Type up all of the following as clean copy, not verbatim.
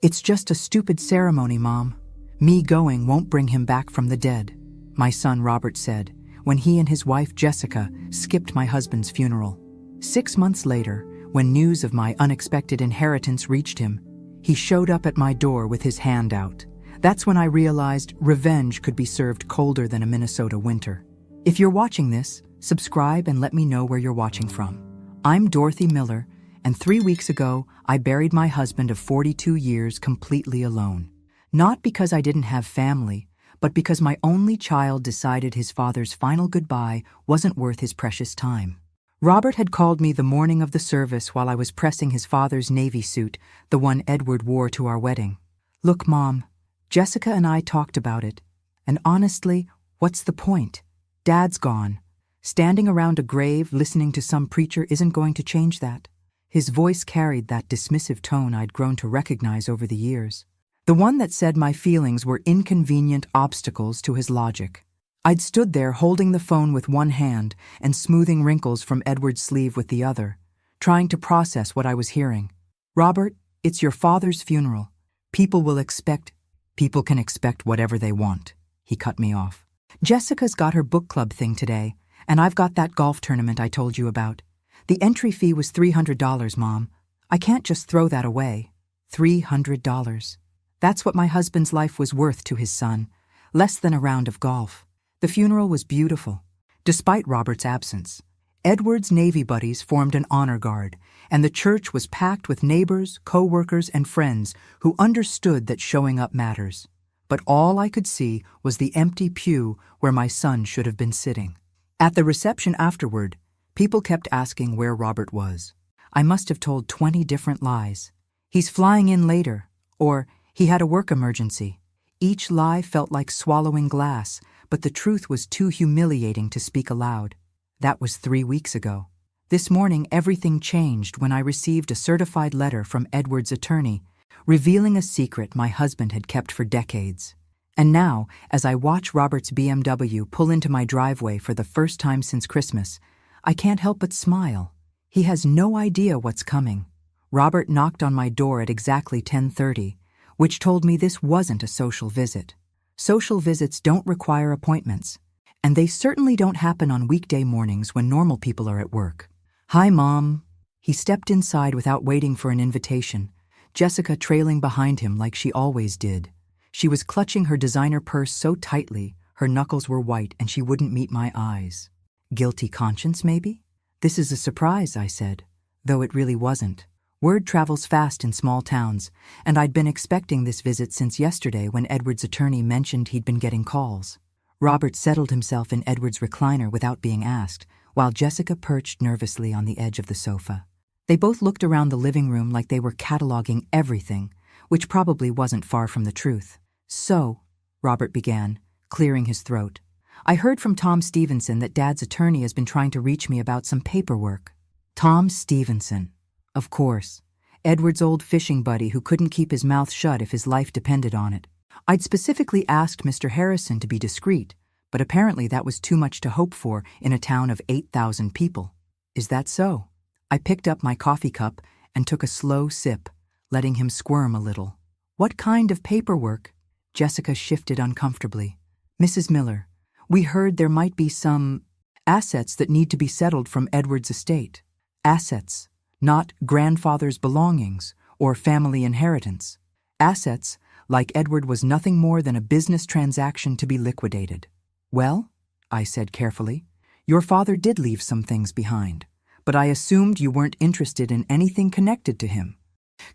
"It's just a stupid ceremony, Mom. Me going won't bring him back from the dead," my son Robert said, when he and his wife Jessica skipped my husband's funeral. 6 months later, when news of my unexpected inheritance reached him, he showed up at my door with his hand out. That's when I realized revenge could be served colder than a Minnesota winter. If you're watching this, subscribe and let me know where you're watching from. I'm Dorothy Miller, and 3 weeks ago, I buried my husband of 42 years completely alone. Not because I didn't have family, but because my only child decided his father's final goodbye wasn't worth his precious time. Robert had called me the morning of the service while I was pressing his father's Navy suit, the one Edward wore to our wedding. "Look, Mom, Jessica and I talked about it, and honestly, what's the point? Dad's gone. Standing around a grave listening to some preacher isn't going to change that." His voice carried that dismissive tone I'd grown to recognize over the years. The one that said my feelings were inconvenient obstacles to his logic. I'd stood there holding the phone with one hand and smoothing wrinkles from Edward's sleeve with the other, trying to process what I was hearing. "Robert, it's your father's funeral. People can expect whatever they want," he cut me off. "Jessica's got her book club thing today, and I've got that golf tournament I told you about. The entry fee was $300, Mom. I can't just throw that away. $300. That's what my husband's life was worth to his son, less than a round of golf." The funeral was beautiful. Despite Robert's absence, Edward's Navy buddies formed an honor guard, and the church was packed with neighbors, co-workers, and friends who understood that showing up matters. But all I could see was the empty pew where my son should have been sitting. At the reception afterward, people kept asking where Robert was. I must have told 20 different lies. "He's flying in later," or "he had a work emergency." Each lie felt like swallowing glass, but the truth was too humiliating to speak aloud. That was 3 weeks ago. This morning, everything changed when I received a certified letter from Edward's attorney, revealing a secret my husband had kept for decades. And now, as I watch Robert's BMW pull into my driveway for the first time since Christmas, I can't help but smile. He has no idea what's coming. Robert knocked on my door at exactly 10:30, which told me this wasn't a social visit. Social visits don't require appointments, and they certainly don't happen on weekday mornings when normal people are at work. "Hi, Mom." He stepped inside without waiting for an invitation, Jessica trailing behind him like she always did. She was clutching her designer purse so tightly, her knuckles were white and she wouldn't meet my eyes. Guilty conscience, maybe? "This is a surprise," I said, though it really wasn't. Word travels fast in small towns, and I'd been expecting this visit since yesterday when Edward's attorney mentioned he'd been getting calls. Robert settled himself in Edward's recliner without being asked, while Jessica perched nervously on the edge of the sofa. They both looked around the living room like they were cataloging everything, which probably wasn't far from the truth. "So," Robert began, clearing his throat, "I heard from Tom Stevenson that Dad's attorney has been trying to reach me about some paperwork." Tom Stevenson. Of course. Edward's old fishing buddy who couldn't keep his mouth shut if his life depended on it. I'd specifically asked Mr. Harrison to be discreet, but apparently that was too much to hope for in a town of 8,000 people. "Is that so?" I picked up my coffee cup and took a slow sip, letting him squirm a little. "What kind of paperwork?" Jessica shifted uncomfortably. "Mrs. Miller, we heard there might be some assets that need to be settled from Edward's estate." Assets. Not grandfather's belongings or family inheritance. Assets, like Edward was nothing more than a business transaction to be liquidated. "Well," I said carefully, "your father did leave some things behind, but I assumed you weren't interested in anything connected to him,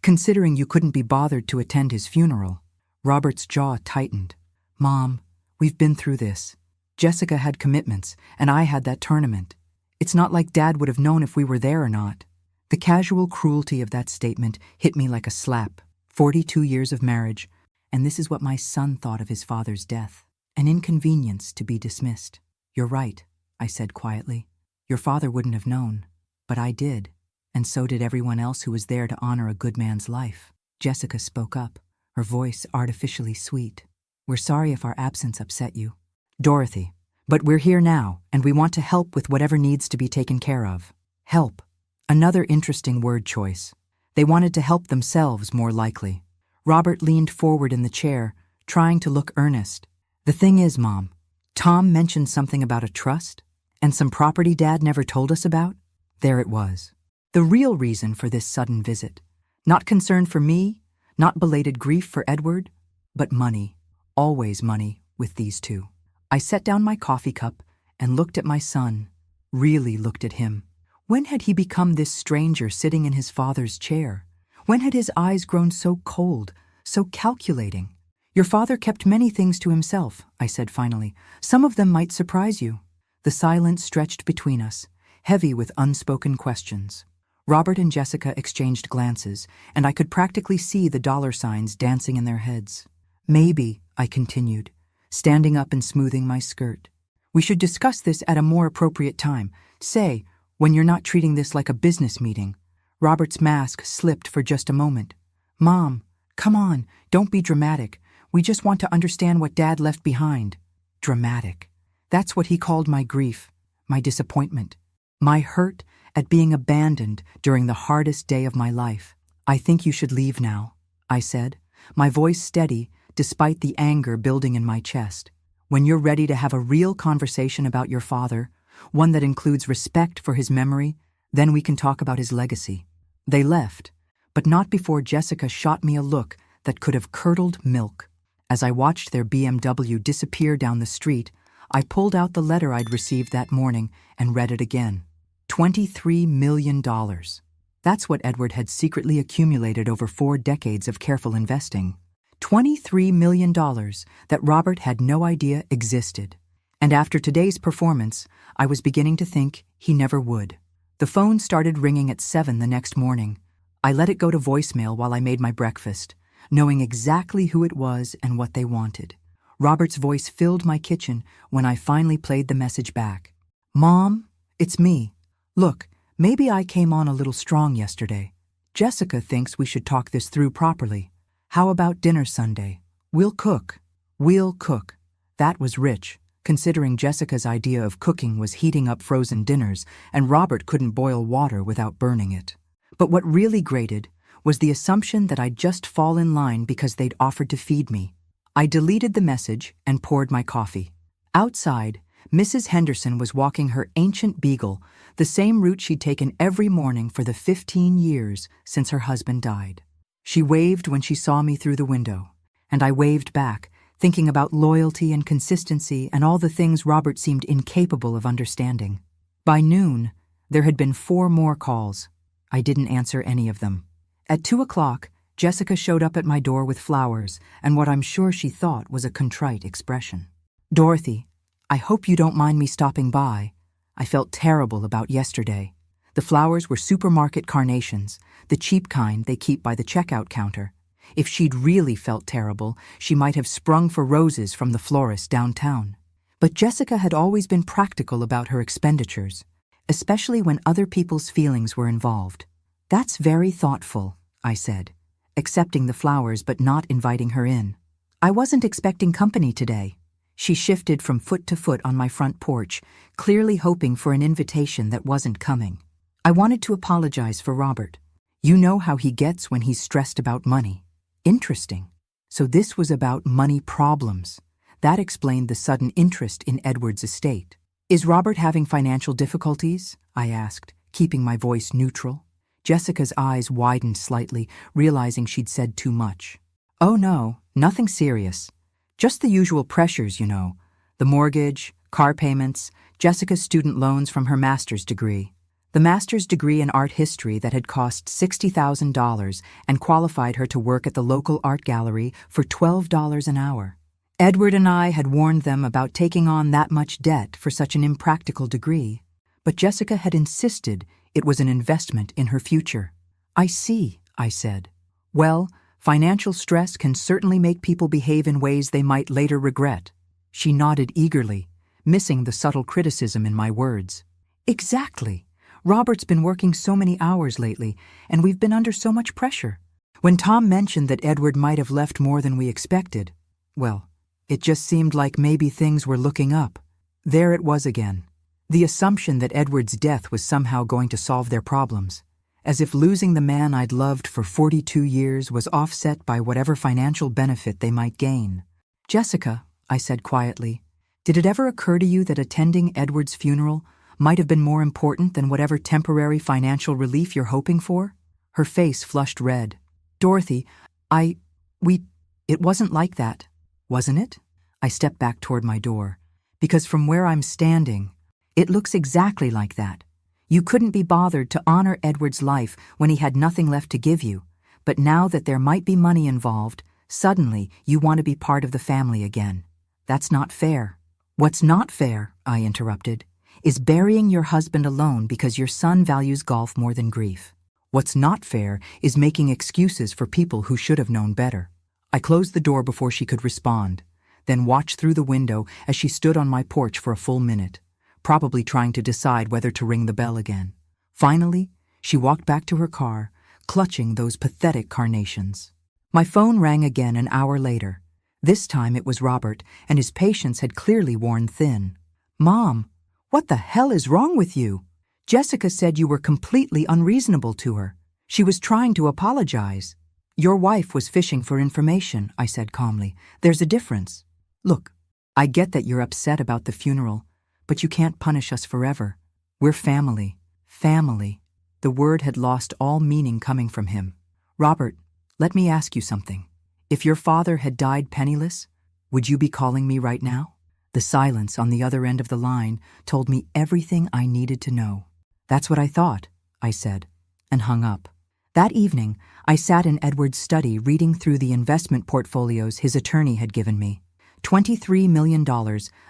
considering you couldn't be bothered to attend his funeral." Robert's jaw tightened. "Mom, we've been through this. Jessica had commitments, and I had that tournament. It's not like Dad would have known if we were there or not." The casual cruelty of that statement hit me like a slap. 42 years of marriage, and this is what my son thought of his father's death. An inconvenience to be dismissed. "You're right," I said quietly. "Your father wouldn't have known, but I did, and so did everyone else who was there to honor a good man's life." Jessica spoke up, her voice artificially sweet. "We're sorry if our absence upset you, Dorothy, but we're here now, and we want to help with whatever needs to be taken care of." Help. Another interesting word choice. They wanted to help themselves, more likely. Robert leaned forward in the chair, trying to look earnest. The thing is, Mom, Tom mentioned something about a trust and some property Dad never told us about. There it was. The real reason for this sudden visit. Not concern for me, not belated grief for Edward, but money. Always money with these two. I set down my coffee cup and looked at my son, really looked at him. When had he become this stranger sitting in his father's chair? When had his eyes grown so cold, so calculating? Your father kept many things to himself, I said finally. Some of them might surprise you. The silence stretched between us, heavy with unspoken questions. Robert and Jessica exchanged glances, and I could practically see the dollar signs dancing in their heads. Maybe, I continued, standing up and smoothing my skirt, we should discuss this at a more appropriate time. Say, when you're not treating this like a business meeting. Robert's mask slipped for just a moment. Mom, come on, don't be dramatic. We just want to understand what Dad left behind. Dramatic. That's what he called my grief, my disappointment, my hurt at being abandoned during the hardest day of my life. I think you should leave now, I said, my voice steady despite the anger building in my chest. When you're ready to have a real conversation about your father, one that includes respect for his memory, then we can talk about his legacy. They left, but not before Jessica shot me a look that could have curdled milk. As I watched their BMW disappear down the street, I pulled out the letter I'd received that morning and read it again. $23 million. That's what Edward had secretly accumulated over 4 decades of careful investing. $23 million that Robert had no idea existed. And after today's performance, I was beginning to think he never would. The phone started ringing at 7 the next morning. I let it go to voicemail while I made my breakfast, knowing exactly who it was and what they wanted. Robert's voice filled my kitchen when I finally played the message back. Mom, it's me. Look, maybe I came on a little strong yesterday. Jessica thinks we should talk this through properly. How about dinner Sunday? We'll cook. That was rich, considering Jessica's idea of cooking was heating up frozen dinners and Robert couldn't boil water without burning it. But what really grated was the assumption that I'd just fall in line because they'd offered to feed me. I deleted the message and poured my coffee. Outside, Mrs. Henderson was walking her ancient beagle, the same route she'd taken every morning for the 15 years since her husband died. She waved when she saw me through the window, and I waved back, thinking about loyalty and consistency and all the things Robert seemed incapable of understanding. By noon, there had been 4 more calls. I didn't answer any of them. At 2 o'clock, Jessica showed up at my door with flowers and what I'm sure she thought was a contrite expression. Dorothy, I hope you don't mind me stopping by. I felt terrible about yesterday. The flowers were supermarket carnations, the cheap kind they keep by the checkout counter. If she'd really felt terrible, she might have sprung for roses from the florist downtown. But Jessica had always been practical about her expenditures, especially when other people's feelings were involved. That's very thoughtful, I said, accepting the flowers but not inviting her in. I wasn't expecting company today. She shifted from foot to foot on my front porch, clearly hoping for an invitation that wasn't coming. I wanted to apologize for Robert. You know how he gets when he's stressed about money. Interesting. So this was about money problems. That explained the sudden interest in Edward's estate. Is Robert having financial difficulties? I asked, keeping my voice neutral. Jessica's eyes widened slightly, realizing she'd said too much. Oh no, nothing serious. Just the usual pressures, you know. The mortgage, car payments, Jessica's student loans from her master's degree. The master's degree in art history that had cost $60,000 and qualified her to work at the local art gallery for $12 an hour. Edward and I had warned them about taking on that much debt for such an impractical degree, but Jessica had insisted it was an investment in her future. I see, I said. Well, financial stress can certainly make people behave in ways they might later regret. She nodded eagerly, missing the subtle criticism in my words. Exactly. Robert's been working so many hours lately, and we've been under so much pressure. When Tom mentioned that Edward might have left more than we expected, well, it just seemed like maybe things were looking up. There it was again. The assumption that Edward's death was somehow going to solve their problems. as if losing the man I'd loved for 42 years was offset by whatever financial benefit they might gain. "Jessica," I said quietly, "did it ever occur to you that attending Edward's funeral might have been more important than whatever temporary financial relief you're hoping for?" Her face flushed red. "Dorothy, it wasn't like that, wasn't it?" I stepped back toward my door. "Because from where I'm standing, it looks exactly like that. You couldn't be bothered to honor Edward's life when he had nothing left to give you, but now that there might be money involved, suddenly you want to be part of the family again. That's not fair." "What's not fair," I interrupted, "is burying your husband alone because your son values golf more than grief. What's not fair is making excuses for people who should have known better." I closed the door before she could respond, then watched through the window as she stood on my porch for a full minute, probably trying to decide whether to ring the bell again. Finally, she walked back to her car, clutching those pathetic carnations. My phone rang again an hour later. This time it was Robert, and his patience had clearly worn thin. "Mom, what the hell is wrong with you? Jessica said you were completely unreasonable to her. She was trying to apologize." "Your wife was fishing for information," I said calmly. "There's a difference. Look, I get that you're upset about the funeral, but you can't punish us forever. We're family." Family. The word had lost all meaning coming from him. "Robert, let me ask you something. If your father had died penniless, would you be calling me right now?" The silence on the other end of the line told me everything I needed to know. "That's what I thought," I said, and hung up. That evening, I sat in Edward's study reading through the investment portfolios his attorney had given me. $23 million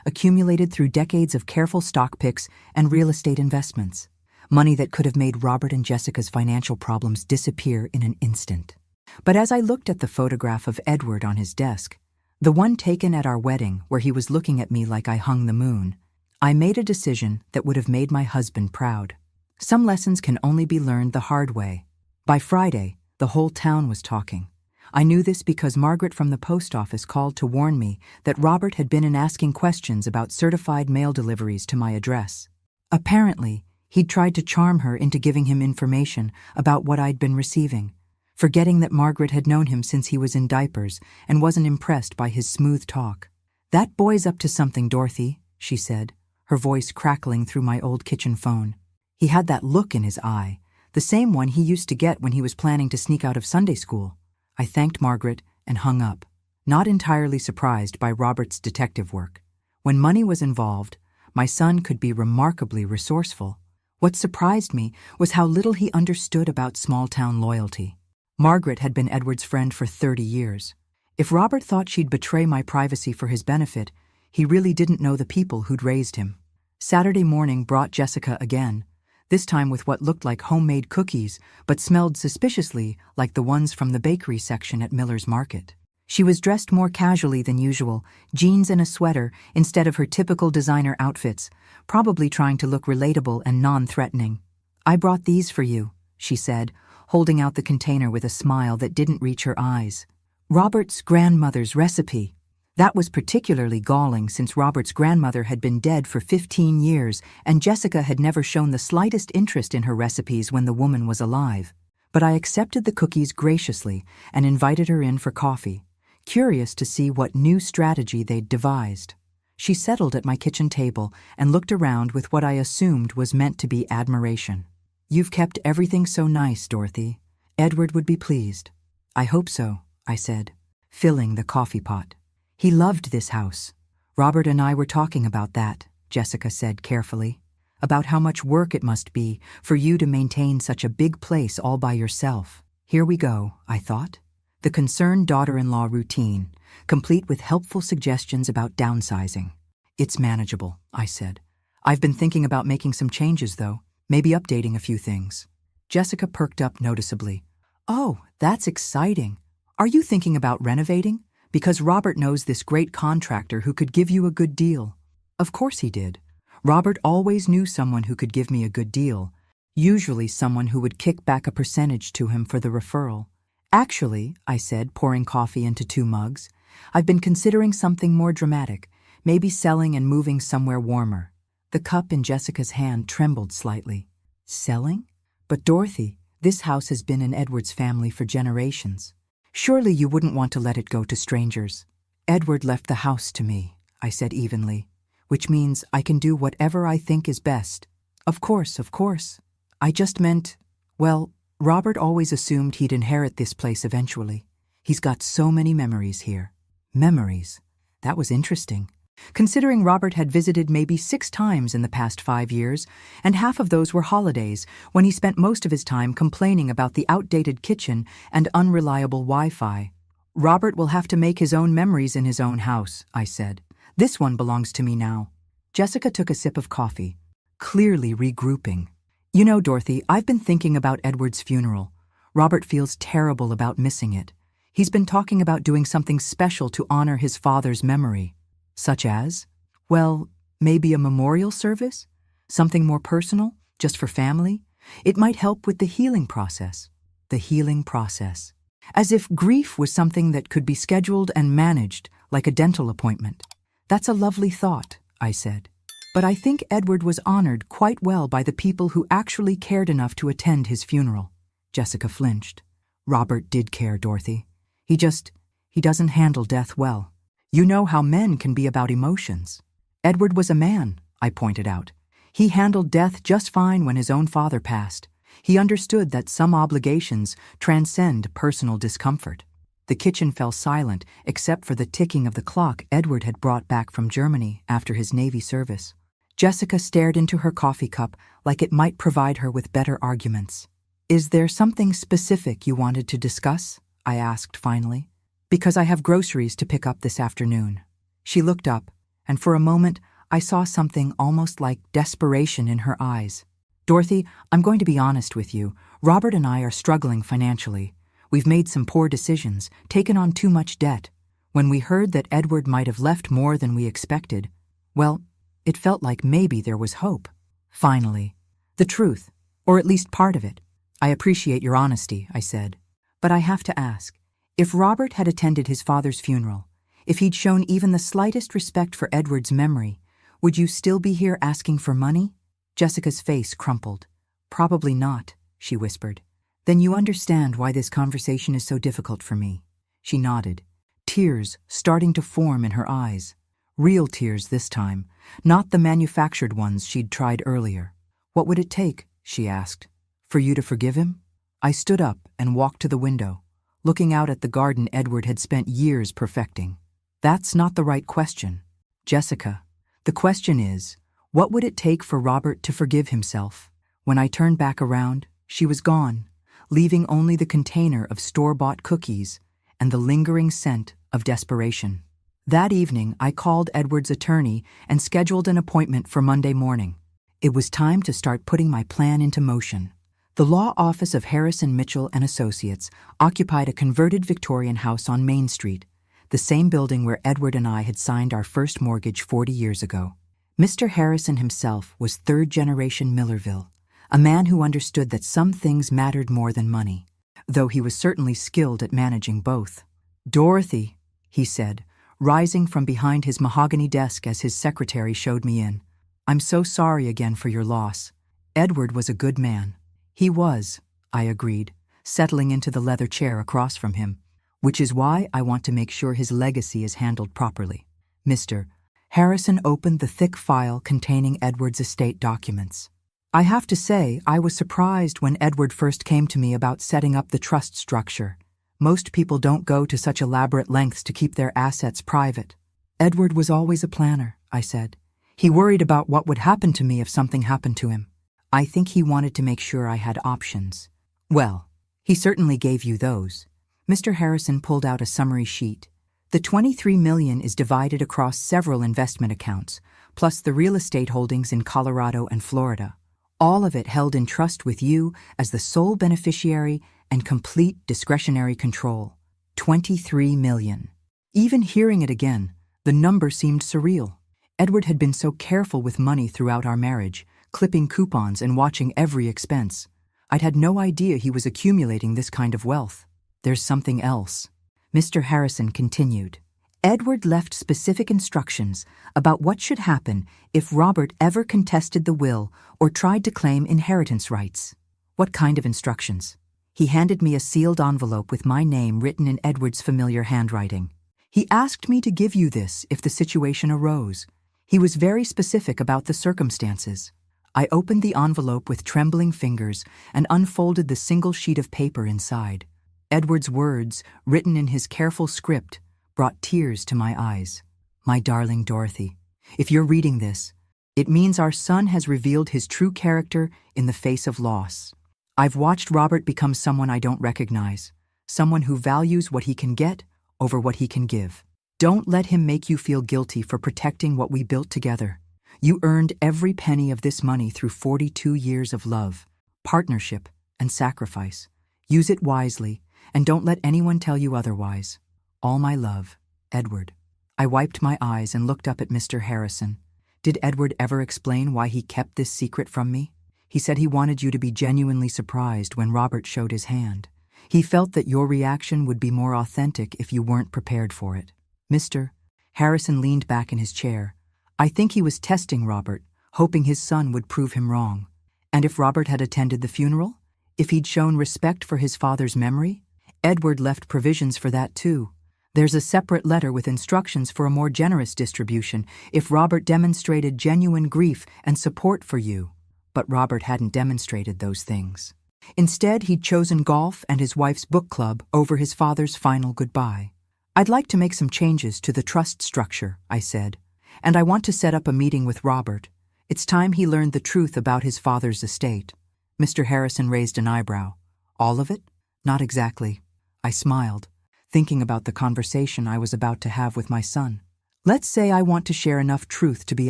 accumulated through decades of careful stock picks and real estate investments. Money that could have made Robert and Jessica's financial problems disappear in an instant. But as I looked at the photograph of Edward on his desk, the one taken at our wedding where he was looking at me like I hung the moon, I made a decision that would have made my husband proud. Some lessons can only be learned the hard way. By Friday, the whole town was talking. I knew this because Margaret from the post office called to warn me that Robert had been asking questions about certified mail deliveries to my address. Apparently, he'd tried to charm her into giving him information about what I'd been receiving, forgetting that Margaret had known him since he was in diapers and wasn't impressed by his smooth talk. "That boy's up to something, Dorothy," she said, her voice crackling through my old kitchen phone. He had that look in his eye, the same one he used to get when he was planning to sneak out of Sunday school. I thanked Margaret and hung up, not entirely surprised by Robert's detective work. When money was involved, my son could be remarkably resourceful. What surprised me was how little he understood about small-town loyalty. Margaret had been Edward's friend for 30 years. If Robert thought she'd betray my privacy for his benefit, he really didn't know the people who'd raised him. Saturday morning brought Jessica again, this time with what looked like homemade cookies, but smelled suspiciously like the ones from the bakery section at Miller's Market. She was dressed more casually than usual, jeans and a sweater instead of her typical designer outfits, probably trying to look relatable and non-threatening. "I brought these for you," she said, holding out the container with a smile that didn't reach her eyes. Robert's grandmother's recipe. That was particularly galling since Robert's grandmother had been dead for 15 years and Jessica had never shown the slightest interest in her recipes when the woman was alive. But I accepted the cookies graciously and invited her in for coffee, curious to see what new strategy they'd devised. She settled at my kitchen table and looked around with what I assumed was meant to be admiration. "You've kept everything so nice, Dorothy. Edward would be pleased." "I hope so," I said, filling the coffee pot. "He loved this house." "Robert and I were talking about that," Jessica said carefully, "about how much work it must be for you to maintain such a big place all by yourself." Here we go, I thought. The concerned daughter-in-law routine, complete with helpful suggestions about downsizing. "It's manageable," I said. "I've been thinking about making some changes, though, maybe updating a few things." Jessica perked up noticeably. "Oh, that's exciting. Are you thinking about renovating? Because Robert knows this great contractor who could give you a good deal." Of course he did. Robert always knew someone who could give me a good deal, usually someone who would kick back a percentage to him for the referral. "Actually," I said, pouring coffee into 2 mugs, "I've been considering something more dramatic, maybe selling and moving somewhere warmer." The cup in Jessica's hand trembled slightly. "Selling? But Dorothy, This house has been in Edward's family for generations. Surely you wouldn't want to let it go to strangers. Edward left the house to me, I said evenly, which means I can do whatever I think is best. Of course, of course. I just meant, well, Robert always assumed he'd inherit this place eventually. He's got so many memories here. Memories? That was interesting. Considering Robert had visited maybe 6 times in the past 5 years, and half of those were holidays, when he spent most of his time complaining about the outdated kitchen and unreliable Wi-Fi. Robert will have to make his own memories in his own house, I said. This one belongs to me now. Jessica took a sip of coffee, clearly regrouping. You know, Dorothy, I've been thinking about Edward's funeral. Robert feels terrible about missing it. He's been talking about doing something special to honor his father's memory. Such as? Well, maybe a memorial service? Something more personal, just for family? It might help with the healing process. The healing process. As if grief was something that could be scheduled and managed, like a dental appointment. That's a lovely thought, I said. But I think Edward was honored quite well by the people who actually cared enough to attend his funeral. Jessica flinched. Robert did care, Dorothy. He doesn't handle death well. You know how men can be about emotions. Edward was a man, I pointed out. He handled death just fine when his own father passed. He understood that some obligations transcend personal discomfort. The kitchen fell silent except for the ticking of the clock Edward had brought back from Germany after his Navy service. Jessica stared into her coffee cup like it might provide her with better arguments. Is there something specific you wanted to discuss? I asked finally. Because I have groceries to pick up this afternoon. She looked up, and for a moment I saw something almost like desperation in her eyes. Dorothy, I'm going to be honest with you. Robert and I are struggling financially. We've made some poor decisions, taken on too much debt. When we heard that Edward might have left more than we expected, well, it felt like maybe there was hope. Finally. The truth, or at least part of it. I appreciate your honesty, I said. But I have to ask. If Robert had attended his father's funeral, if he'd shown even the slightest respect for Edward's memory, would you still be here asking for money? Jessica's face crumpled. Probably not, she whispered. Then you understand why this conversation is so difficult for me. She nodded, tears starting to form in her eyes. Real tears this time, not the manufactured ones she'd tried earlier. What would it take, she asked, for you to forgive him? I stood up and walked to the window, looking out at the garden Edward had spent years perfecting. That's not the right question. Jessica, the question is, what would it take for Robert to forgive himself? When I turned back around, she was gone, leaving only the container of store-bought cookies and the lingering scent of desperation. That evening, I called Edward's attorney and scheduled an appointment for Monday morning. It was time to start putting my plan into motion. The law office of Harrison, Mitchell & Associates occupied a converted Victorian house on Main Street, the same building where Edward and I had signed our first mortgage 40 years ago. Mr. Harrison himself was third-generation Millerville, a man who understood that some things mattered more than money, though he was certainly skilled at managing both. Dorothy, he said, rising from behind his mahogany desk as his secretary showed me in. I'm so sorry again for your loss. Edward was a good man. He was, I agreed, settling into the leather chair across from him, which is why I want to make sure his legacy is handled properly. Mr. Harrison opened the thick file containing Edward's estate documents. I have to say, I was surprised when Edward first came to me about setting up the trust structure. Most people don't go to such elaborate lengths to keep their assets private. Edward was always a planner, I said. He worried about what would happen to me if something happened to him. I think he wanted to make sure I had options. Well, he certainly gave you those. Mr. Harrison pulled out a summary sheet. The $23 million is divided across several investment accounts, plus the real estate holdings in Colorado and Florida. All of it held in trust with you as the sole beneficiary and complete discretionary control. $23 million. Even hearing it again, the number seemed surreal. Edward had been so careful with money throughout our marriage, clipping coupons and watching every expense. I'd had no idea he was accumulating this kind of wealth. There's something else. Mr. Harrison continued. Edward left specific instructions about what should happen if Robert ever contested the will or tried to claim inheritance rights. What kind of instructions? He handed me a sealed envelope with my name written in Edward's familiar handwriting. He asked me to give you this if the situation arose. He was very specific about the circumstances. I opened the envelope with trembling fingers and unfolded the single sheet of paper inside. Edward's words, written in his careful script, brought tears to my eyes. My darling Dorothy, if you're reading this, it means our son has revealed his true character in the face of loss. I've watched Robert become someone I don't recognize, someone who values what he can get over what he can give. Don't let him make you feel guilty for protecting what we built together. You earned every penny of this money through 42 years of love, partnership, and sacrifice. Use it wisely, and don't let anyone tell you otherwise. All my love, Edward. I wiped my eyes and looked up at Mr. Harrison. Did Edward ever explain why he kept this secret from me? He said he wanted you to be genuinely surprised when Robert showed his hand. He felt that your reaction would be more authentic if you weren't prepared for it. Mr. Harrison leaned back in his chair. I think he was testing Robert, hoping his son would prove him wrong. And if Robert had attended the funeral? If he'd shown respect for his father's memory? Edward left provisions for that too. There's a separate letter with instructions for a more generous distribution if Robert demonstrated genuine grief and support for you. But Robert hadn't demonstrated those things. Instead, he'd chosen golf and his wife's book club over his father's final goodbye. I'd like to make some changes to the trust structure, I said, and I want to set up a meeting with Robert. It's time he learned the truth about his father's estate. Mr. Harrison raised an eyebrow. All of it? Not exactly. I smiled, thinking about the conversation I was about to have with my son. Let's say I want to share enough truth to be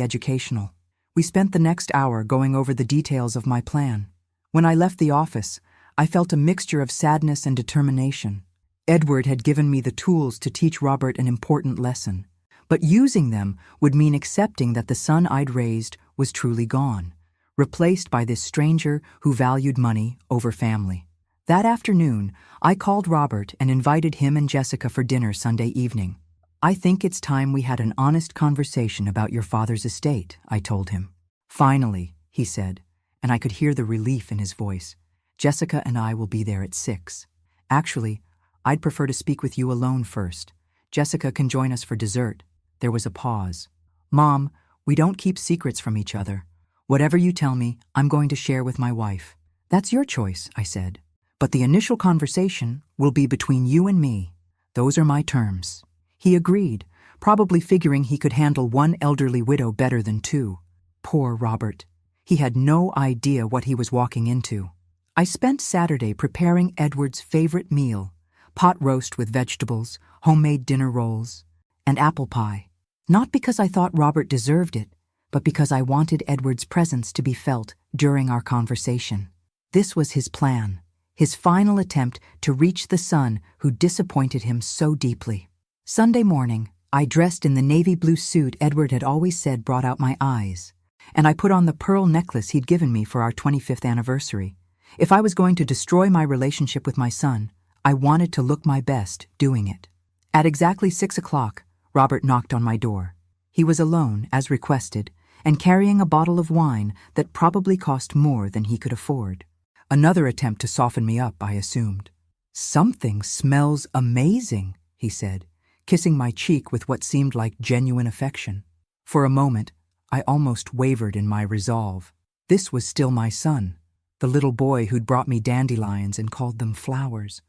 educational. We spent the next hour going over the details of my plan. When I left the office, I felt a mixture of sadness and determination. Edward had given me the tools to teach Robert an important lesson, but using them would mean accepting that the son I'd raised was truly gone, replaced by this stranger who valued money over family. That afternoon, I called Robert and invited him and Jessica for dinner Sunday evening. I think it's time we had an honest conversation about your father's estate, I told him. Finally, he said, and I could hear the relief in his voice. Jessica and I will be there at 6. Actually, I'd prefer to speak with you alone first. Jessica can join us for dessert. There was a pause. Mom, we don't keep secrets from each other. Whatever you tell me, I'm going to share with my wife. That's your choice, I said. But the initial conversation will be between you and me. Those are my terms. He agreed, probably figuring he could handle one elderly widow better than 2. Poor Robert. He had no idea what he was walking into. I spent Saturday preparing Edward's favorite meal, pot roast with vegetables, homemade dinner rolls, and apple pie. Not because I thought Robert deserved it, but because I wanted Edward's presence to be felt during our conversation. This was his plan, his final attempt to reach the son who disappointed him so deeply. Sunday morning, I dressed in the navy blue suit Edward had always said brought out my eyes, and I put on the pearl necklace he'd given me for our 25th anniversary. If I was going to destroy my relationship with my son, I wanted to look my best doing it. At exactly 6 o'clock, Robert knocked on my door. He was alone, as requested, and carrying a bottle of wine that probably cost more than he could afford. Another attempt to soften me up, I assumed. Something smells amazing, he said, kissing my cheek with what seemed like genuine affection. For a moment, I almost wavered in my resolve. This was still my son, the little boy who'd brought me dandelions and called them flowers.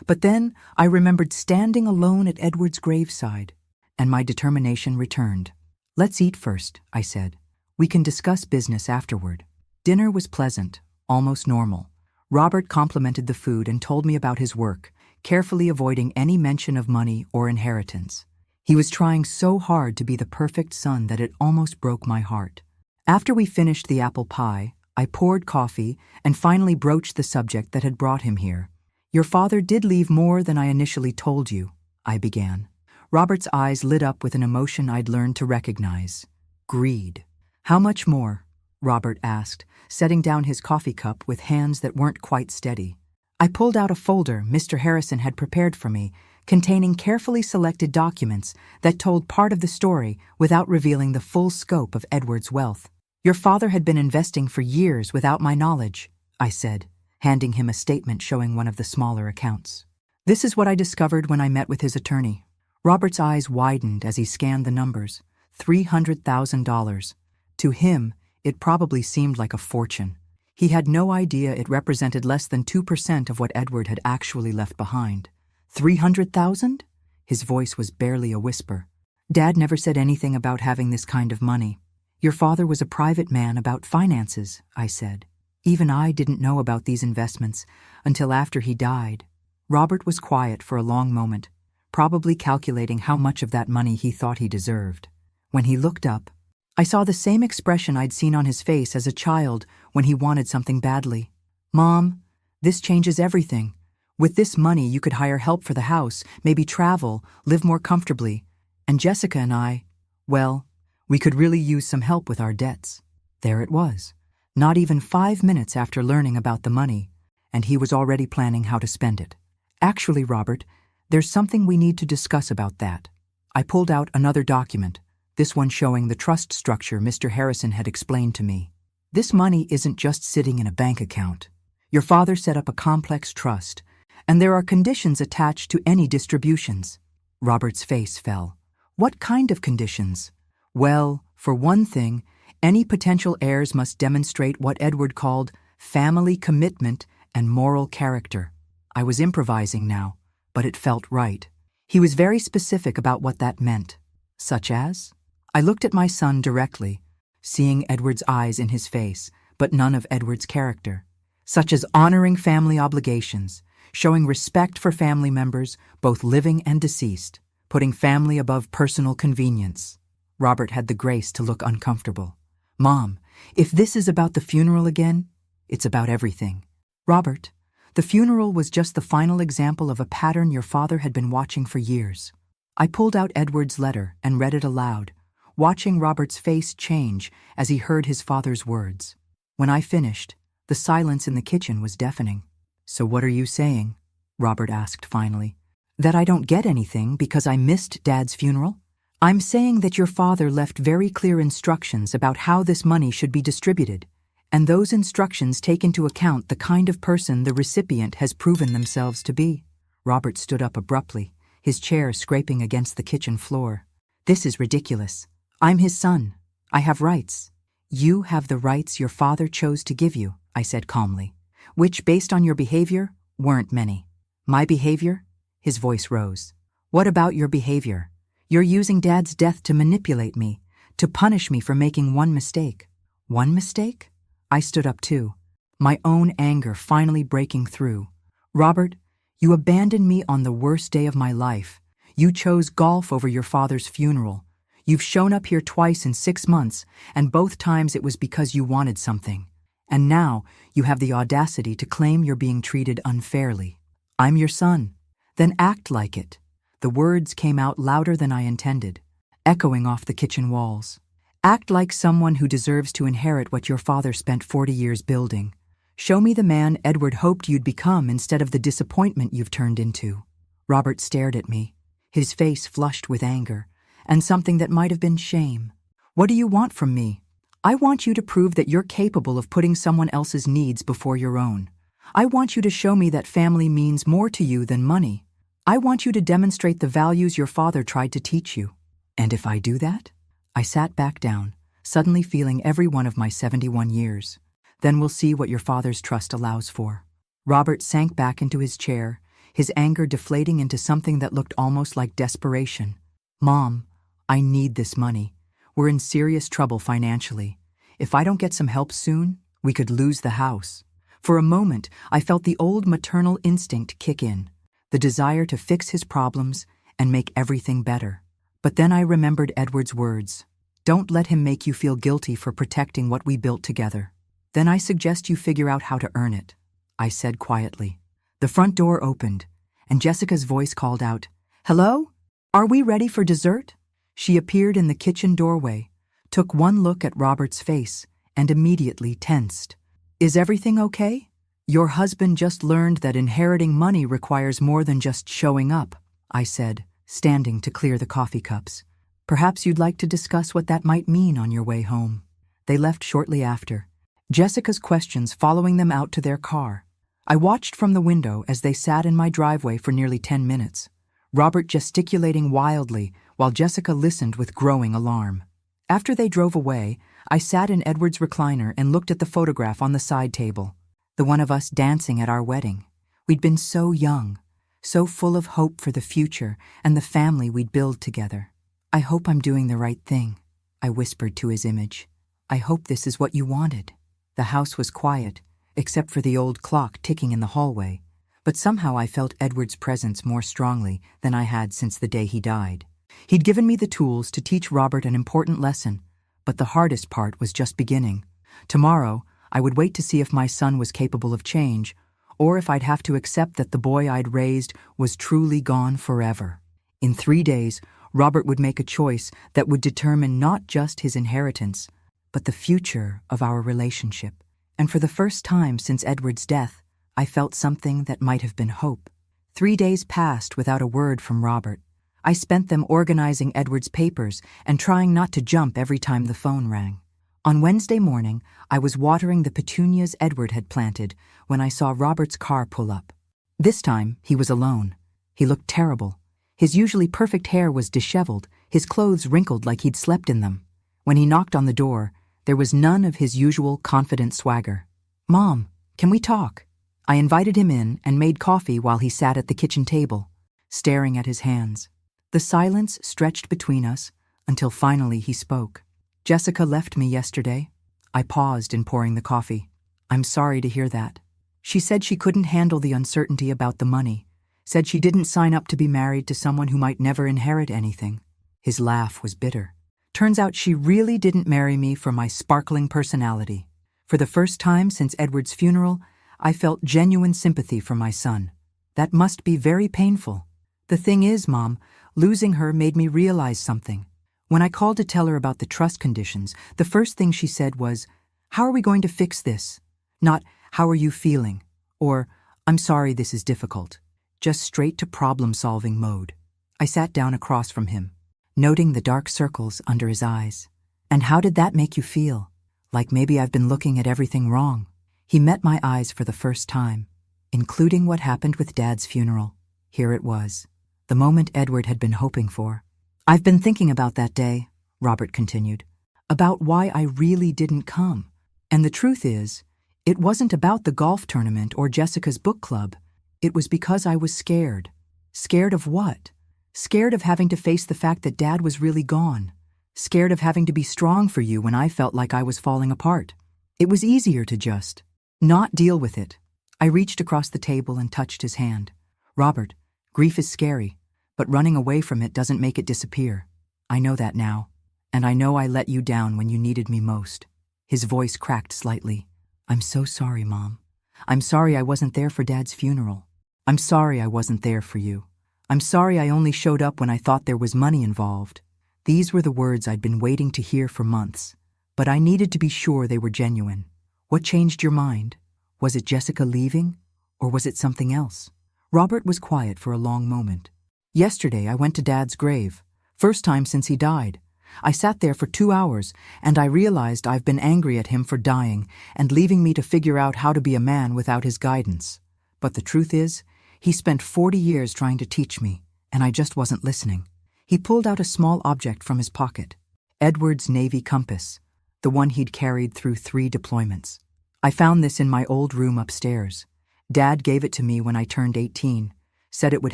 But then I remembered standing alone at Edward's graveside, and my determination returned. Let's eat first, I said. We can discuss business afterward. Dinner was pleasant, almost normal. Robert complimented the food and told me about his work, carefully avoiding any mention of money or inheritance. He was trying so hard to be the perfect son that it almost broke my heart. After we finished the apple pie, I poured coffee and finally broached the subject that had brought him here. Your father did leave more than I initially told you, I began. Robert's eyes lit up with an emotion I'd learned to recognize. Greed. How much more? Robert asked, setting down his coffee cup with hands that weren't quite steady. I pulled out a folder Mr. Harrison had prepared for me, containing carefully selected documents that told part of the story without revealing the full scope of Edward's wealth. Your father had been investing for years without my knowledge, I said, handing him a statement showing one of the smaller accounts. This is what I discovered when I met with his attorney. Robert's eyes widened as he scanned the numbers. $300,000. To him, it probably seemed like a fortune. He had no idea it represented less than 2% of what Edward had actually left behind. 300,000? His voice was barely a whisper. Dad never said anything about having this kind of money. Your father was a private man about finances, I said. Even I didn't know about these investments until after he died. Robert was quiet for a long moment, probably calculating how much of that money he thought he deserved. When he looked up, I saw the same expression I'd seen on his face as a child when he wanted something badly. Mom, this changes everything. With this money, you could hire help for the house, maybe travel, live more comfortably. And Jessica and I, well, we could really use some help with our debts. There it was, not even 5 minutes after learning about the money, and he was already planning how to spend it. Actually, Robert, there's something we need to discuss about that. I pulled out another document, this one showing the trust structure Mr. Harrison had explained to me. This money isn't just sitting in a bank account. Your father set up a complex trust, and there are conditions attached to any distributions. Robert's face fell. What kind of conditions? Well, for one thing, any potential heirs must demonstrate what Edward called family commitment and moral character. I was improvising now, but it felt right. He was very specific about what that meant. Such as? I looked at my son directly, seeing Edward's eyes in his face, but none of Edward's character. Such as honoring family obligations, showing respect for family members, both living and deceased, putting family above personal convenience. Robert had the grace to look uncomfortable. Mom, if this is about the funeral again, it's about everything. Robert, the funeral was just the final example of a pattern your father had been watching for years. I pulled out Edward's letter and read it aloud, watching Robert's face change as he heard his father's words. When I finished, the silence in the kitchen was deafening. So what are you saying? Robert asked finally. That I don't get anything because I missed Dad's funeral? I'm saying that your father left very clear instructions about how this money should be distributed, and those instructions take into account the kind of person the recipient has proven themselves to be. Robert stood up abruptly, his chair scraping against the kitchen floor. This is ridiculous. I'm his son. I have rights. You have the rights your father chose to give you, I said calmly, which, based on your behavior, weren't many. My behavior? His voice rose. What about your behavior? You're using Dad's death to manipulate me, to punish me for making one mistake. One mistake? I stood up too, my own anger finally breaking through. Robert, you abandoned me on the worst day of my life. You chose golf over your father's funeral. You've shown up here twice in 6 months, and both times it was because you wanted something. And now you have the audacity to claim you're being treated unfairly. I'm your son. Then act like it. The words came out louder than I intended, echoing off the kitchen walls. Act like someone who deserves to inherit what your father spent 40 years building. Show me the man Edward hoped you'd become instead of the disappointment you've turned into. Robert stared at me, his face flushed with anger, and something that might have been shame. What do you want from me? I want you to prove that you're capable of putting someone else's needs before your own. I want you to show me that family means more to you than money. I want you to demonstrate the values your father tried to teach you. And if I do that? I sat back down, suddenly feeling every one of my 71 years. Then we'll see what your father's trust allows for. Robert sank back into his chair, his anger deflating into something that looked almost like desperation. Mom, I need this money. We're in serious trouble financially. If I don't get some help soon, we could lose the house. For a moment, I felt the old maternal instinct kick in, the desire to fix his problems and make everything better. But then I remembered Edward's words. Don't let him make you feel guilty for protecting what we built together. Then I suggest you figure out how to earn it, I said quietly. The front door opened, and Jessica's voice called out, "Hello? Are we ready for dessert?" She appeared in the kitchen doorway, took one look at Robert's face, and immediately tensed. Is everything okay? Your husband just learned that inheriting money requires more than just showing up, I said, standing to clear the coffee cups. Perhaps you'd like to discuss what that might mean on your way home. They left shortly after, Jessica's questions following them out to their car. I watched from the window as they sat in my driveway for nearly 10 minutes, Robert gesticulating wildly while Jessica listened with growing alarm. After they drove away, I sat in Edward's recliner and looked at the photograph on the side table, the one of us dancing at our wedding. We'd been so young, so full of hope for the future and the family we'd build together. "I hope I'm doing the right thing," I whispered to his image. "I hope this is what you wanted." The house was quiet, except for the old clock ticking in the hallway, but somehow I felt Edward's presence more strongly than I had since the day he died. He'd given me the tools to teach Robert an important lesson, but the hardest part was just beginning. Tomorrow, I would wait to see if my son was capable of change, or if I'd have to accept that the boy I'd raised was truly gone forever. In 3 days, Robert would make a choice that would determine not just his inheritance, but the future of our relationship. And for the first time since Edward's death, I felt something that might have been hope. 3 days passed without a word from Robert. I spent them organizing Edward's papers and trying not to jump every time the phone rang. On Wednesday morning, I was watering the petunias Edward had planted when I saw Robert's car pull up. This time, he was alone. He looked terrible. His usually perfect hair was disheveled, his clothes wrinkled like he'd slept in them. When he knocked on the door, there was none of his usual confident swagger. "Mom, can we talk?" I invited him in and made coffee while he sat at the kitchen table, staring at his hands. The silence stretched between us until finally he spoke. "Jessica left me yesterday." I paused in pouring the coffee. "I'm sorry to hear that. She said she couldn't handle the uncertainty about the money, said she didn't sign up to be married to someone who might never inherit anything." His laugh was bitter. "Turns out she really didn't marry me for my sparkling personality." For the first time since Edward's funeral, I felt genuine sympathy for my son. That must be very painful. The thing is, Mom, losing her made me realize something. When I called to tell her about the trust conditions, the first thing she said was, "How are we going to fix this?" Not, "How are you feeling?" or, "I'm sorry this is difficult." Just straight to problem-solving mode. I sat down across from him, noting the dark circles under his eyes. "And how did that make you feel? Like maybe I've been looking at everything wrong?" He met my eyes for the first time, including what happened with Dad's funeral. Here it was, the moment Edward had been hoping for. "I've been thinking about that day," Robert continued, "about why I really didn't come. And the truth is, it wasn't about the golf tournament or Jessica's book club. It was because I was scared. Scared of what? Scared of having to face the fact that Dad was really gone. Scared of having to be strong for you when I felt like I was falling apart. It was easier to just not deal with it." I reached across the table and touched his hand. "Robert, grief is scary, but running away from it doesn't make it disappear. I know that now, and I know I let you down when you needed me most." His voice cracked slightly. "I'm so sorry, Mom. I'm sorry I wasn't there for Dad's funeral. I'm sorry I wasn't there for you. I'm sorry I only showed up when I thought there was money involved." These were the words I'd been waiting to hear for months, but I needed to be sure they were genuine. "What changed your mind? Was it Jessica leaving, or was it something else?" Robert was quiet for a long moment. "Yesterday I went to Dad's grave. First time since he died. I sat there for 2 hours, and I realized I've been angry at him for dying and leaving me to figure out how to be a man without his guidance. But the truth is, he spent 40 years trying to teach me, and I just wasn't listening." He pulled out a small object from his pocket, Edward's Navy compass, the one he'd carried through 3 deployments. "I found this in my old room upstairs. Dad gave it to me when I turned 18, said it would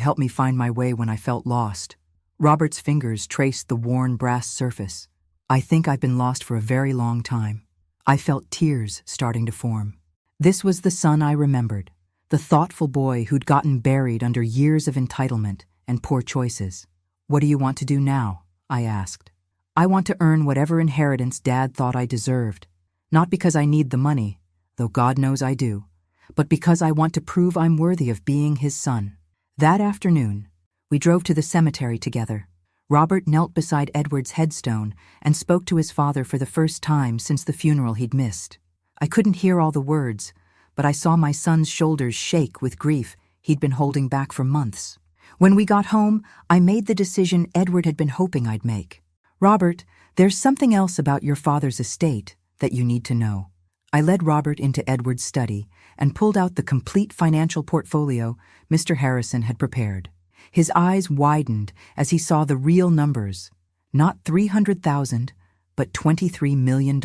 help me find my way when I felt lost." Robert's fingers traced the worn brass surface. "I think I've been lost for a very long time." I felt tears starting to form. This was the son I remembered, the thoughtful boy who'd gotten buried under years of entitlement and poor choices. "What do you want to do now?" I asked. "I want to earn whatever inheritance Dad thought I deserved. Not because I need the money, though God knows I do, but because I want to prove I'm worthy of being his son." That afternoon, we drove to the cemetery together. Robert knelt beside Edward's headstone and spoke to his father for the first time since the funeral he'd missed. I couldn't hear all the words, but I saw my son's shoulders shake with grief he'd been holding back for months. When we got home, I made the decision Edward had been hoping I'd make. "Robert, there's something else about your father's estate that you need to know. I led Robert into Edward's study and pulled out the complete financial portfolio Mr. Harrison had prepared. His eyes widened as he saw the real numbers, not 300,000, but $23 million.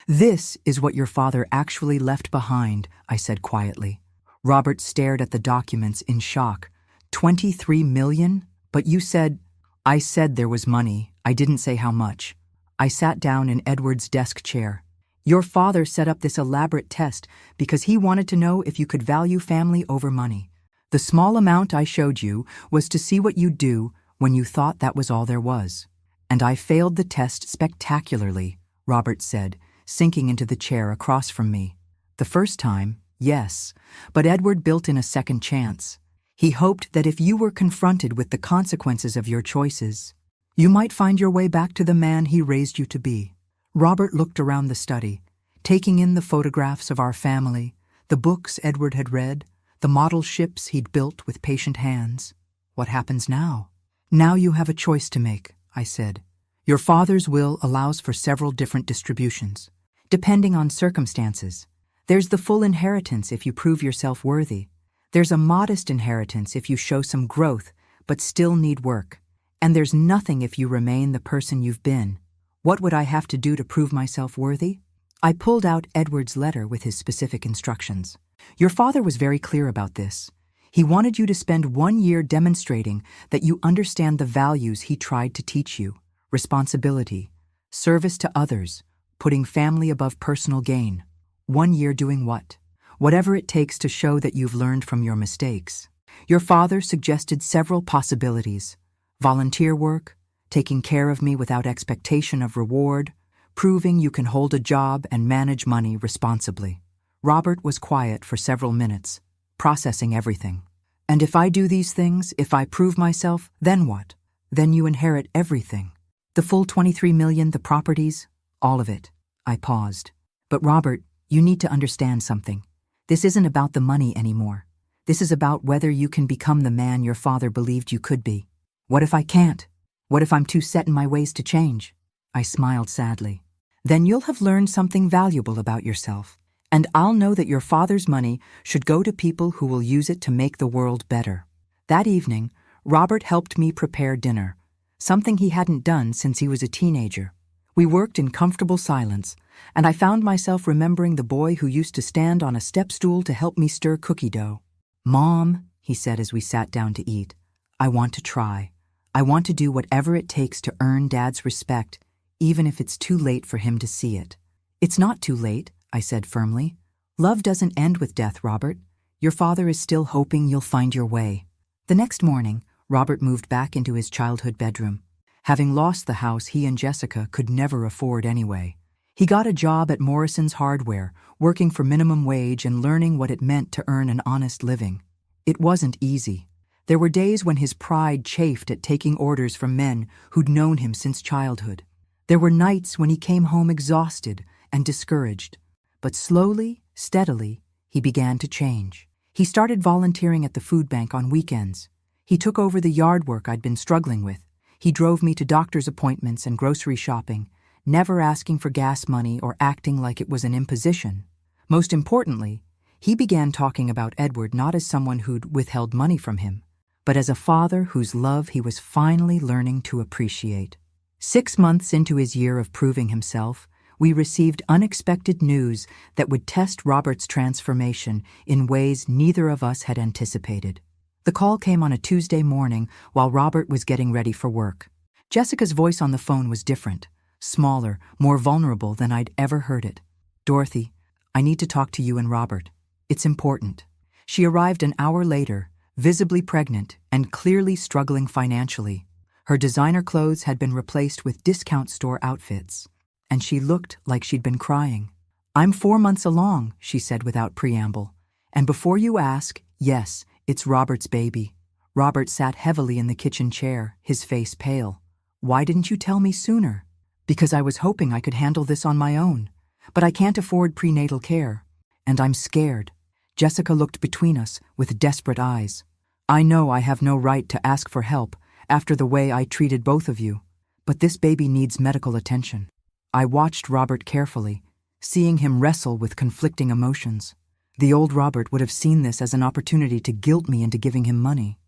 This is what your father actually left behind, I said quietly. Robert stared at the documents in shock. 23 million? But you said— I said there was money. I didn't say how much. I sat down in Edward's desk chair. Your father set up this elaborate test because he wanted to know if you could value family over money. The small amount I showed you was to see what you'd do when you thought that was all there was. And I failed the test spectacularly, Robert said, sinking into the chair across from me. The first time, yes, but Edward built in a second chance. He hoped that if you were confronted with the consequences of your choices, you might find your way back to the man he raised you to be. Robert looked around the study, taking in the photographs of our family, the books Edward had read, the model ships he'd built with patient hands. What happens now? Now you have a choice to make, I said. Your father's will allows for several different distributions, depending on circumstances. There's the full inheritance if you prove yourself worthy. There's a modest inheritance if you show some growth, but still need work. And there's nothing if you remain the person you've been. What would I have to do to prove myself worthy? I pulled out Edward's letter with his specific instructions. Your father was very clear about this. He wanted you to spend 1 year demonstrating that you understand the values he tried to teach you: responsibility, service to others, putting family above personal gain. 1 year doing what? Whatever it takes to show that you've learned from your mistakes. Your father suggested several possibilities: volunteer work, taking care of me without expectation of reward, proving you can hold a job and manage money responsibly. Robert was quiet for several minutes, processing everything. And if I do these things, if I prove myself, then what? Then you inherit everything. The full 23 million, the properties, all of it. I paused. But Robert, you need to understand something. This isn't about the money anymore. This is about whether you can become the man your father believed you could be. What if I can't? What if I'm too set in my ways to change? I smiled sadly. Then you'll have learned something valuable about yourself. And I'll know that your father's money should go to people who will use it to make the world better. That evening, Robert helped me prepare dinner, something he hadn't done since he was a teenager. We worked in comfortable silence, and I found myself remembering the boy who used to stand on a step stool to help me stir cookie dough. Mom, he said as we sat down to eat, I want to try. I want to do whatever it takes to earn Dad's respect, even if it's too late for him to see it. It's not too late, I said firmly. Love doesn't end with death, Robert. Your father is still hoping you'll find your way. The next morning, Robert moved back into his childhood bedroom. Having lost the house he and Jessica could never afford anyway. He got a job at Morrison's Hardware, working for minimum wage and learning what it meant to earn an honest living. It wasn't easy. There were days when his pride chafed at taking orders from men who'd known him since childhood. There were nights when he came home exhausted and discouraged. But slowly, steadily, he began to change. He started volunteering at the food bank on weekends. He took over the yard work I'd been struggling with. He drove me to doctor's appointments and grocery shopping, never asking for gas money or acting like it was an imposition. Most importantly, he began talking about Edward not as someone who'd withheld money from him, but as a father whose love he was finally learning to appreciate. 6 months into his year of proving himself, we received unexpected news that would test Robert's transformation in ways neither of us had anticipated. The call came on a Tuesday morning while Robert was getting ready for work. Jessica's voice on the phone was different, smaller, more vulnerable than I'd ever heard it. Dorothy, I need to talk to you and Robert. It's important. She arrived an hour later, visibly pregnant and clearly struggling financially. Her designer clothes had been replaced with discount store outfits, and she looked like she'd been crying. I'm 4 months along, she said without preamble. And before you ask, yes, it's Robert's baby. Robert sat heavily in the kitchen chair, his face pale. Why didn't you tell me sooner? Because I was hoping I could handle this on my own. But I can't afford prenatal care. And I'm scared. Jessica looked between us with desperate eyes. I know I have no right to ask for help after the way I treated both of you, but this baby needs medical attention. I watched Robert carefully, seeing him wrestle with conflicting emotions. The old Robert would have seen this as an opportunity to guilt me into giving him money.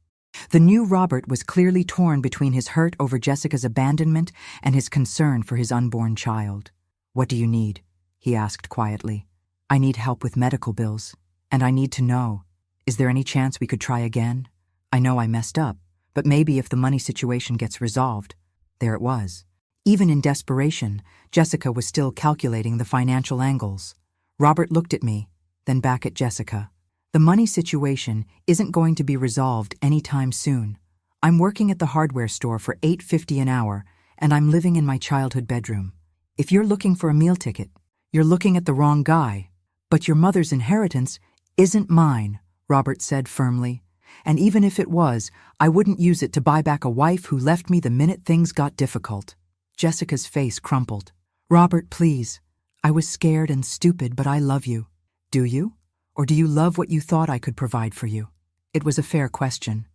The new Robert was clearly torn between his hurt over Jessica's abandonment and his concern for his unborn child. "What do you need?" he asked quietly. "I need help with medical bills, and I need to know, is there any chance we could try again? I know I messed up, but maybe if the money situation gets resolved." There it was. Even in desperation, Jessica was still calculating the financial angles. Robert looked at me, then back at Jessica. "The money situation isn't going to be resolved anytime soon. I'm working at the hardware store for $8.50 an hour, and I'm living in my childhood bedroom. If you're looking for a meal ticket, you're looking at the wrong guy. But your mother's inheritance isn't mine," Robert said firmly. "And even if it was, I wouldn't use it to buy back a wife who left me the minute things got difficult." Jessica's face crumpled. "Robert, please. I was scared and stupid, but I love you." "Do you? Or do you love what you thought I could provide for you?" It was a fair question,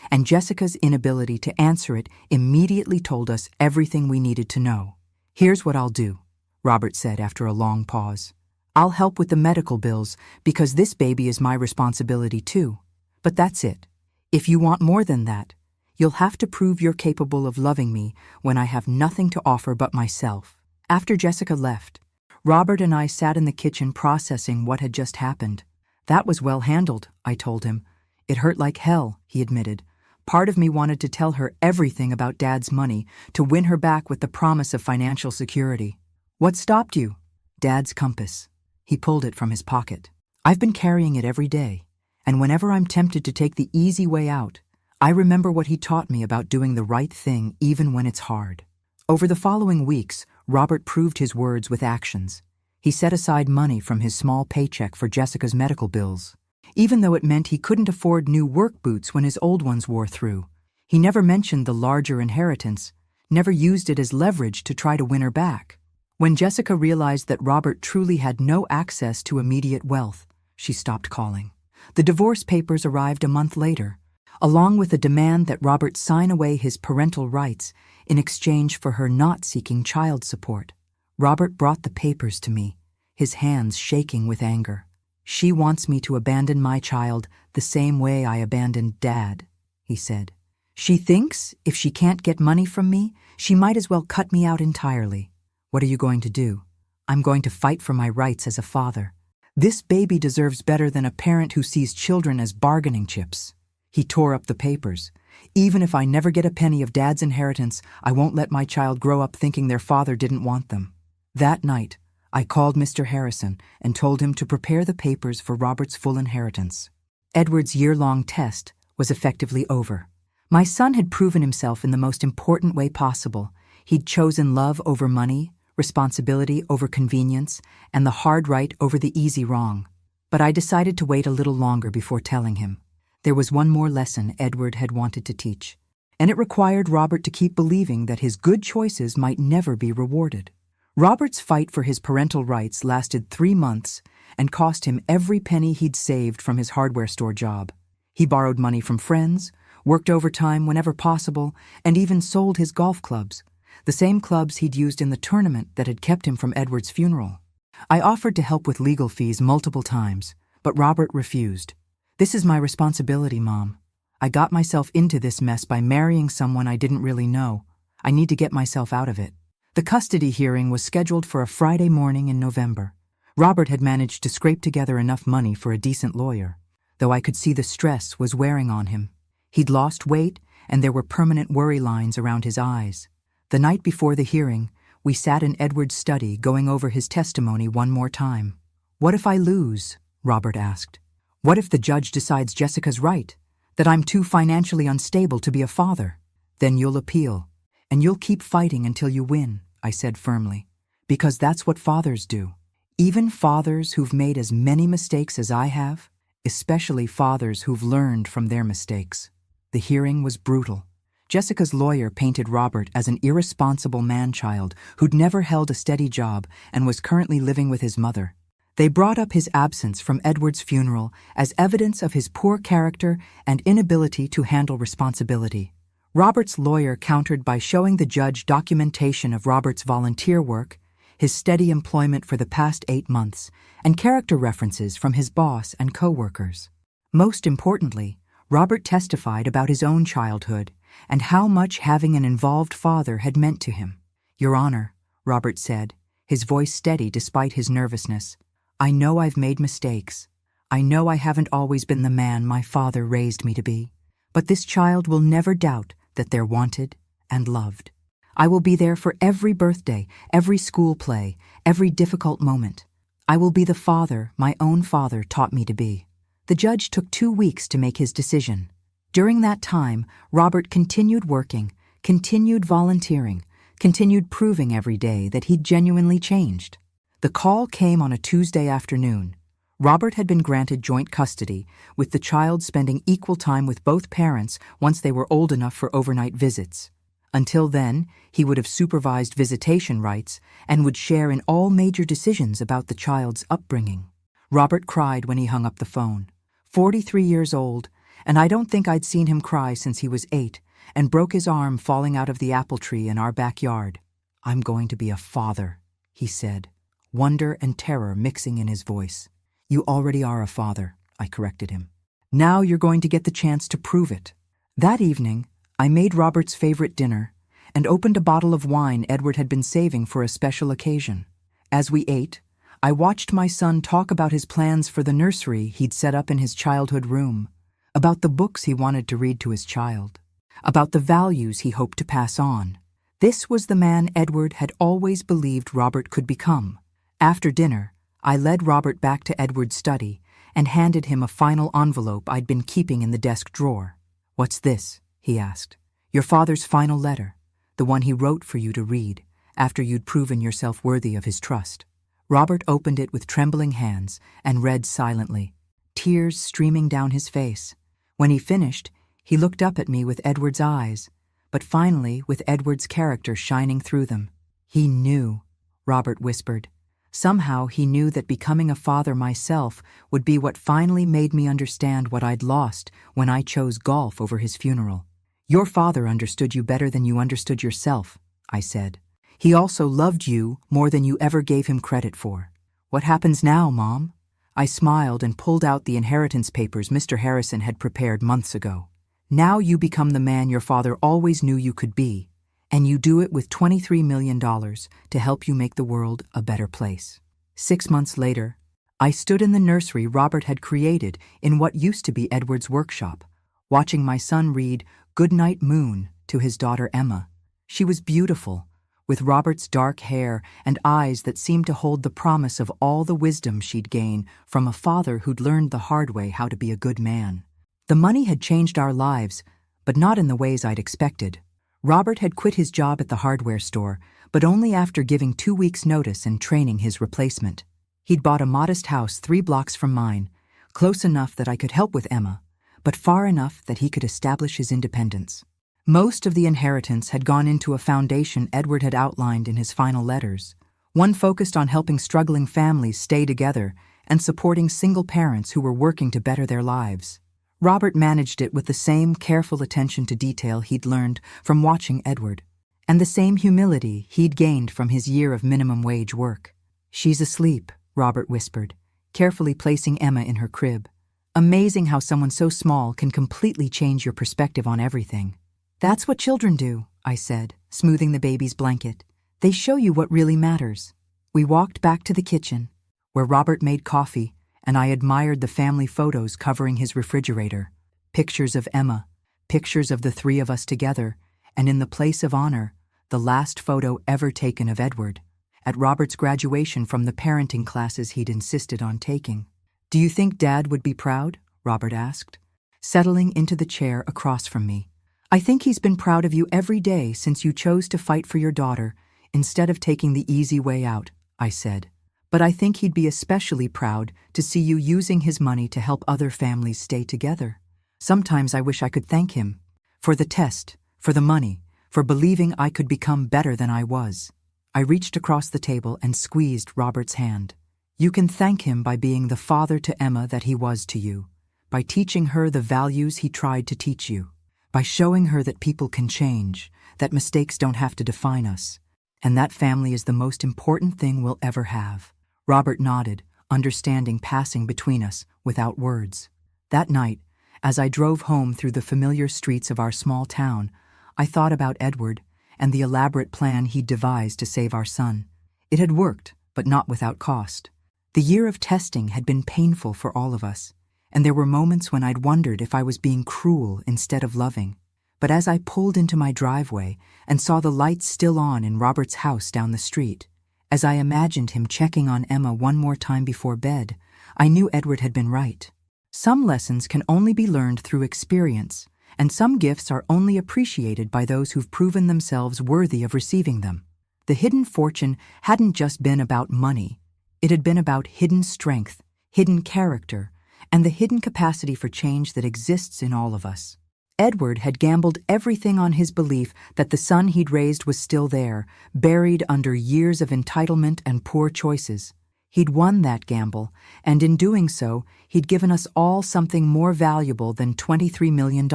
and Jessica's inability to answer it immediately told us everything we needed to know. "Here's what I'll do," Robert said after a long pause. "I'll help with the medical bills because this baby is my responsibility too. But that's it. If you want more than that, you'll have to prove you're capable of loving me when I have nothing to offer but myself." After Jessica left, Robert and I sat in the kitchen processing what had just happened. "That was well handled," I told him. "It hurt like hell," he admitted. "Part of me wanted to tell her everything about Dad's money to win her back with the promise of financial security." "What stopped you?" "Dad's compass." He pulled it from his pocket. "I've been carrying it every day, and whenever I'm tempted to take the easy way out, I remember what he taught me about doing the right thing even when it's hard." Over the following weeks, Robert proved his words with actions. He set aside money from his small paycheck for Jessica's medical bills, even though it meant he couldn't afford new work boots when his old ones wore through. He never mentioned the larger inheritance, never used it as leverage to try to win her back. When Jessica realized that Robert truly had no access to immediate wealth, she stopped calling. The divorce papers arrived a month later, along with a demand that Robert sign away his parental rights in exchange for her not seeking child support. Robert brought the papers to me, his hands shaking with anger. "She wants me to abandon my child the same way I abandoned Dad," he said. "She thinks if she can't get money from me, she might as well cut me out entirely. What are you going to do?" "I'm going to fight for my rights as a father. This baby deserves better than a parent who sees children as bargaining chips." He tore up the papers. "Even if I never get a penny of Dad's inheritance, I won't let my child grow up thinking their father didn't want them." That night, I called Mr. Harrison and told him to prepare the papers for Robert's full inheritance. Edward's year-long test was effectively over. My son had proven himself in the most important way possible. He'd chosen love over money, responsibility over convenience, and the hard right over the easy wrong. But I decided to wait a little longer before telling him. There was one more lesson Edward had wanted to teach, and it required Robert to keep believing that his good choices might never be rewarded. Robert's fight for his parental rights lasted 3 months and cost him every penny he'd saved from his hardware store job. He borrowed money from friends, worked overtime whenever possible, and even sold his golf clubs, the same clubs he'd used in the tournament that had kept him from Edward's funeral. I offered to help with legal fees multiple times, but Robert refused. "This is my responsibility, Mom. I got myself into this mess by marrying someone I didn't really know. I need to get myself out of it." The custody hearing was scheduled for a Friday morning in November. Robert had managed to scrape together enough money for a decent lawyer, though I could see the stress was wearing on him. He'd lost weight, and there were permanent worry lines around his eyes. The night before the hearing, we sat in Edward's study going over his testimony one more time. "What if I lose?" Robert asked. "What if the judge decides Jessica's right, that I'm too financially unstable to be a father?" "Then you'll appeal, and you'll keep fighting until you win," I said firmly, "because that's what fathers do. Even fathers who've made as many mistakes as I have, especially fathers who've learned from their mistakes." The hearing was brutal. Jessica's lawyer painted Robert as an irresponsible man-child who'd never held a steady job and was currently living with his mother. They brought up his absence from Edward's funeral as evidence of his poor character and inability to handle responsibility. Robert's lawyer countered by showing the judge documentation of Robert's volunteer work, his steady employment for the past 8 months, and character references from his boss and co-workers. Most importantly, Robert testified about his own childhood and how much having an involved father had meant to him. "Your Honor," Robert said, his voice steady despite his nervousness, "I know I've made mistakes. I know I haven't always been the man my father raised me to be. But this child will never doubt that they're wanted and loved. I will be there for every birthday, every school play, every difficult moment. I will be the father my own father taught me to be." The judge took 2 weeks to make his decision. During that time, Robert continued working, continued volunteering, continued proving every day that he'd genuinely changed. The call came on a Tuesday afternoon. Robert had been granted joint custody, with the child spending equal time with both parents once they were old enough for overnight visits. Until then, he would have supervised visitation rights and would share in all major decisions about the child's upbringing. Robert cried when he hung up the phone. 43 years old, and I don't think I'd seen him cry since he was 8, and broke his arm falling out of the apple tree in our backyard. "I'm going to be a father," he said, wonder and terror mixing in his voice. "You already are a father," I corrected him. "Now you're going to get the chance to prove it." That evening, I made Robert's favorite dinner and opened a bottle of wine Edward had been saving for a special occasion. As we ate, I watched my son talk about his plans for the nursery he'd set up in his childhood room, about the books he wanted to read to his child, about the values he hoped to pass on. This was the man Edward had always believed Robert could become. After dinner, I led Robert back to Edward's study and handed him a final envelope I'd been keeping in the desk drawer. "What's this?" he asked. "Your father's final letter, the one he wrote for you to read after you'd proven yourself worthy of his trust." Robert opened it with trembling hands and read silently, tears streaming down his face. When he finished, he looked up at me with Edward's eyes, but finally with Edward's character shining through them. "He knew," Robert whispered. "Somehow he knew that becoming a father myself would be what finally made me understand what I'd lost when I chose golf over his funeral." "Your father understood you better than you understood yourself," I said. "He also loved you more than you ever gave him credit for." "What happens now, Mom?" I smiled and pulled out the inheritance papers Mr. Harrison had prepared months ago. "Now you become the man your father always knew you could be, and you do it with $23 million to help you make the world a better place." 6 months later, I stood in the nursery Robert had created in what used to be Edward's workshop, watching my son read "Goodnight Moon" to his daughter Emma. She was beautiful, with Robert's dark hair and eyes that seemed to hold the promise of all the wisdom she'd gained from a father who'd learned the hard way how to be a good man. The money had changed our lives, but not in the ways I'd expected. Robert had quit his job at the hardware store, but only after giving 2 weeks' notice and training his replacement. He'd bought a modest house 3 blocks from mine, close enough that I could help with Emma, but far enough that he could establish his independence. Most of the inheritance had gone into a foundation Edward had outlined in his final letters, one focused on helping struggling families stay together and supporting single parents who were working to better their lives. Robert managed it with the same careful attention to detail he'd learned from watching Edward, and the same humility he'd gained from his year of minimum wage work. "She's asleep," Robert whispered, carefully placing Emma in her crib. "Amazing how someone so small can completely change your perspective on everything." "That's what children do," I said, smoothing the baby's blanket. "They show you what really matters." We walked back to the kitchen, where Robert made coffee, and I admired the family photos covering his refrigerator. Pictures of Emma, pictures of the 3 of us together, and in the place of honor, the last photo ever taken of Edward, at Robert's graduation from the parenting classes he'd insisted on taking. "Do you think Dad would be proud?" Robert asked, settling into the chair across from me. "I think he's been proud of you every day since you chose to fight for your daughter instead of taking the easy way out," I said. "But I think he'd be especially proud to see you using his money to help other families stay together. Sometimes I wish I could thank him for the test, for the money, for believing I could become better than I was." I reached across the table and squeezed Robert's hand. "You can thank him by being the father to Emma that he was to you, by teaching her the values he tried to teach you, by showing her that people can change, that mistakes don't have to define us. And that family is the most important thing we'll ever have. Robert nodded, understanding passing between us without words. That night, as I drove home through the familiar streets of our small town, I thought about Edward and the elaborate plan he'd devised to save our son. It had worked, but not without cost. The year of testing had been painful for all of us, and there were moments when I'd wondered if I was being cruel instead of loving. But as I pulled into my driveway and saw the lights still on in Robert's house down the street, as I imagined him checking on Emma one more time before bed, I knew Edward had been right. Some lessons can only be learned through experience, and some gifts are only appreciated by those who've proven themselves worthy of receiving them. The hidden fortune hadn't just been about money. It had been about hidden strength, hidden character, and the hidden capacity for change that exists in all of us. Edward had gambled everything on his belief that the son he'd raised was still there, buried under years of entitlement and poor choices. He'd won that gamble, and in doing so, he'd given us all something more valuable than $23 million.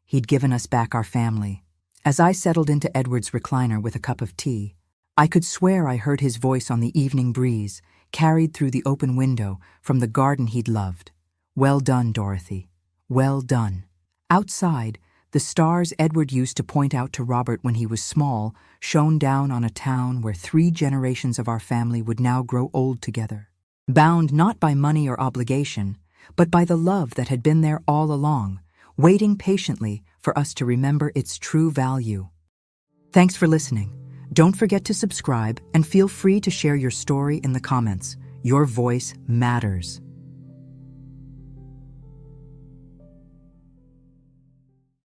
He'd given us back our family. As I settled into Edward's recliner with a cup of tea, I could swear I heard his voice on the evening breeze, carried through the open window from the garden he'd loved. "Well done, Dorothy. Well done." Outside, the stars Edward used to point out to Robert when he was small shone down on a town where 3 generations of our family would now grow old together, bound not by money or obligation, but by the love that had been there all along, waiting patiently for us to remember its true value. Thanks for listening. Don't forget to subscribe and feel free to share your story in the comments. Your voice matters.